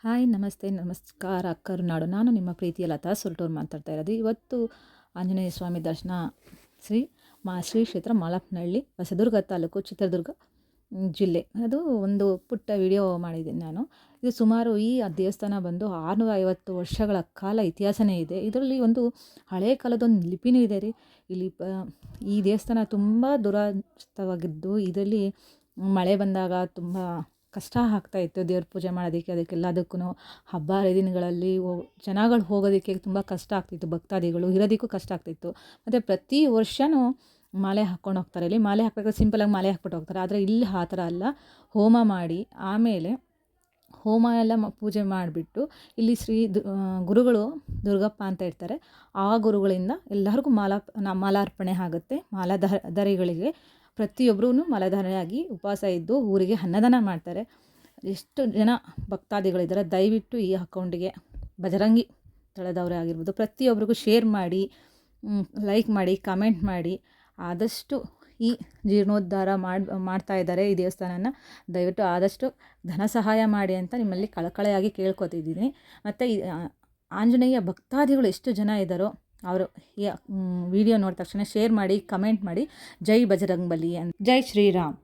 Hi ನಮಸ್ತೆ ನಮಸ್ಕಾರ ಕರುನಾಡು. ನಾನು ನಿಮ್ಮ ಪ್ರೀತಿಯ ಲತಾ ಸುಲ್ಟೂರ್ ಮಾತಾಡ್ತಾ ಇರೋದು. ಇವತ್ತು ಆಂಜನೇಯ ಸ್ವಾಮಿ ದರ್ಶನ ಶ್ರೀ ಕ್ಷೇತ್ರ ಮಾಲಪ್ಪನಹಳ್ಳಿ, ಹೊಸದುರ್ಗ ತಾಲೂಕು, ಚಿತ್ರದುರ್ಗ ಜಿಲ್ಲೆ. ಅದು ಒಂದು ಪುಟ್ಟ ವಿಡಿಯೋ ಮಾಡಿದ್ದೀನಿ ನಾನು. ಇದು ಸುಮಾರು ಈ ದೇವಸ್ಥಾನ ಬಂದು 650 ವರ್ಷಗಳ ಕಾಲ ಇತಿಹಾಸನೇ ಇದೆ. ಇದರಲ್ಲಿ ಒಂದು ಹಳೆ ಕಾಲದೊಂದು ಲಿಪಿನೂ ಇದೆ ರೀ. ಈ ದೇವಸ್ಥಾನ ತುಂಬ ದುರಸ್ಥವಾಗಿದ್ದು, ಇದರಲ್ಲಿ ಮಳೆ ಬಂದಾಗ ತುಂಬ ಕಷ್ಟ ಆಗ್ತಾಯಿತ್ತು ದೇವ್ರ ಪೂಜೆ ಮಾಡೋದಕ್ಕೆ, ಅದಕ್ಕೆಲ್ಲದಕ್ಕೂ ಹಬ್ಬ ಹರಿದಿನಗಳಲ್ಲಿ ಜನಗಳು ಹೋಗೋದಕ್ಕೆ ತುಂಬ ಕಷ್ಟ ಆಗ್ತಿತ್ತು. ಭಕ್ತಾದಿಗಳು ಇರೋದಕ್ಕೂ ಕಷ್ಟ ಆಗ್ತಿತ್ತು. ಮತ್ತು ಪ್ರತಿ ವರ್ಷವೂ ಮಾಲೆ ಹಾಕ್ಕೊಂಡು ಹೋಗ್ತಾರೆ. ಇಲ್ಲಿ ಮಾಲೆ ಹಾಕಬೇಕಾದ್ರೆ ಸಿಂಪಲಾಗಿ ಮಾಲೆ ಹಾಕ್ಬಿಟ್ಟು ಹೋಗ್ತಾರೆ. ಆದರೆ ಇಲ್ಲಿ ಆ ಥರ ಅಲ್ಲ, ಹೋಮ ಮಾಡಿ ಆಮೇಲೆ ಹೋಮ ಎಲ್ಲ ಪೂಜೆ ಮಾಡಿಬಿಟ್ಟು ಇಲ್ಲಿ ಗುರುಗಳು ದುರ್ಗಪ್ಪ ಅಂತ ಇರ್ತಾರೆ. ಆ ಗುರುಗಳಿಂದ ಎಲ್ಲರಿಗೂ ಮಾಲಾರ್ಪಣೆ ಆಗುತ್ತೆ. ಮಾಲಾಧಾರಿಗಳಿಗೆ ಪ್ರತಿಯೊಬ್ಬರೂ ಮಾಲಾಧಾರಿಯಾಗಿ ಉಪವಾಸ ಇದ್ದು ಊರಿಗೆ ಅನ್ನದಾನ ಮಾಡ್ತಾರೆ. ಎಷ್ಟು ಜನ ಭಕ್ತಾದಿಗಳಿದ್ದಾರೆ, ದಯವಿಟ್ಟು ಈ ಅಕೌಂಟಿಗೆ ಬಜರಂಗಿ ದಳದವರೇ ಆಗಿರ್ಬೋದು ಪ್ರತಿಯೊಬ್ಬರಿಗೂ ಶೇರ್ ಮಾಡಿ, ಲೈಕ್ ಮಾಡಿ, ಕಮೆಂಟ್ ಮಾಡಿ. ಆದಷ್ಟು ಈ ಜೀರ್ಣೋದ್ಧಾರ ಮಾಡ್ತಾ ಇದ್ದಾರೆ ಈ ದೇವಸ್ಥಾನನ. ದಯವಿಟ್ಟು ಆದಷ್ಟು ಧನ ಸಹಾಯ ಮಾಡಿ ಅಂತ ನಿಮ್ಮಲ್ಲಿ ಕಳಕಳೆಯಾಗಿ ಕೇಳ್ಕೊತಿದ್ದೀನಿ. ಮತ್ತು ಆಂಜನೇಯ ಭಕ್ತಾದಿಗಳು ಎಷ್ಟು ಜನ ಇದ್ದಾರೋ ಅವರು ಈ ವಿಡಿಯೋ ನೋಡಿದ ತಕ್ಷಣ ಶೇರ್ ಮಾಡಿ, ಕಮೆಂಟ್ ಮಾಡಿ. ಜೈ ಬಜರಂಗಬಲಿ ಅಂತ. ಜೈ ಶ್ರೀರಾಮ್.